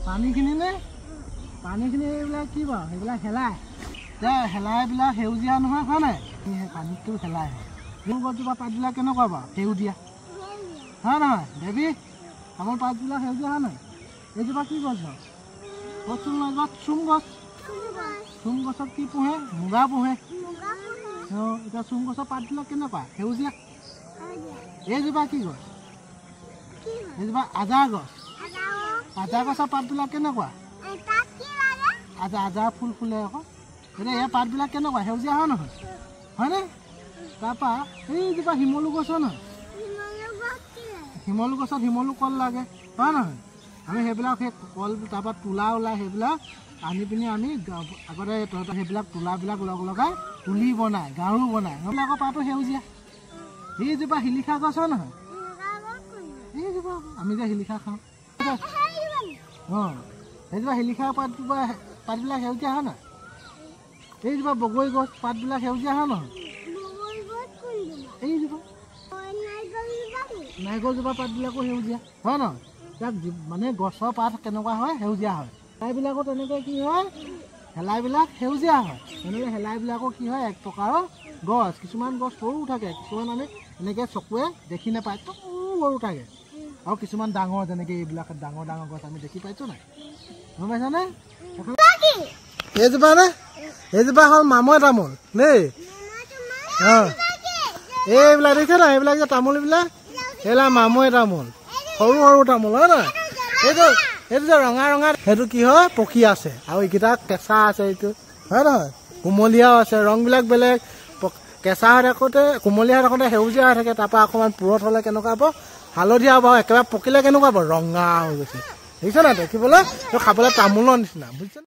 পানীখিনি নে পানীখিনি এইবিলাক কি বাৰু সেইবিলাক হেলাই হেলাইবিলাক সেউজীয়া নহয় হয় নাই সেই পানীটো হেলাই হয় গছজোপা পাতবিলাক কেনেকুৱা বাৰু সেউজীয়া হয় নহয় দেৱী আমাৰ পাতবিলাক সেউজীয়া হয় নাই এইজোপা কি গছ বাৰু চুম গছ চুম গছত কি পোহে মুগা পোহে এতিয়া চুম গছৰ পাতবিলাক কেনেকুৱা সেউজীয়া এইজোপা কি গছ এইজোপা আজাৰ গছ আজাৰ গছৰ পাতবিলাক কেনেকুৱা আজাৰ ফুল ফুলে আকৌ এতিয়া ইয়াৰ পাতবিলাক কেনেকুৱা সেউজীয়া হয় নহয় হয়নে তাৰপৰা এইজোপা শিমলু গছৰ নহয় শিমলু গছত শিমলু কল লাগে হয় নহয় আমি সেইবিলাক সেই কল তাৰপৰা তোলা ওলাই সেইবিলাক আনি পিনি আমি আগতে তহঁতৰ সেইবিলাক তোলাবিলাক লগাই তুলি বনাই গাৰু বনাই সেইবিলাকৰ পাতো সেউজীয়া এইজোপা শিলিখা গছ হয় নহয় এইজোপা আমি যে শিলিখা খাওঁ সেইজোপা শিলিখা পাতবিলাক সেউজীয়া হয় নহয় এইজোপা বগৰী গছ পাতবিলাক সেউজীয়া হয় নহয় এইজোপা নাৰিকলজোপা পাতবিলাকো সেউজীয়া হয় নহয় তাক মানে গছৰ পাত কেনেকুৱা হয় সেউজীয়া হয় হেলাইবিলাকো তেনেকৈ কি হয় হেলাইবিলাক সেউজীয়া হয় তেনেকৈ হেলাইবিলাকো কি হয় এক প্ৰকাৰৰ গছ কিছুমান গছ সৰু থাকে কিছুমান আমি এনেকৈ চকুৱে দেখি নাপায় সৰু থাকে আৰু কিছুমান ডাঙৰ যেনেকৈ এইবিলাক ডাঙৰ ডাঙৰ গছ আমি দেখি পাইছোঁ নাই গম পাইছানে এইজোপা নে এইজোপা হ'ল মামৈ তামোল দেই এইবিলাক দেখিছে নাই এইবিলাক যে তামোলবিলাক এইবিলাক মামৈ তামোল সৰু সৰু তামোল হয় নহয় এইটো যে ৰঙা ৰঙা সেইটো কি হয় পকি আছে আৰু এইকেইটা কেঁচা আছে এইটো হয় নহয় কুমলীয়াও আছে ৰংবিলাক বেলেগ কেঁচা হৈ থাকোঁতে কুমলীয়া হৈ থাকোঁতে সেউজীয়া হৈ থাকে তাৰপৰা অকণমান পুৰত হ'লে কেনেকুৱা হ'ব হালধীয়া হ'ব একেবাৰে পকিলে কেনেকুৱা হ'ব ৰঙা হৈ গৈছে দেখিছে নাই দেখিবলৈ খাবলৈ তামোলৰ নিচিনা বুজিছে।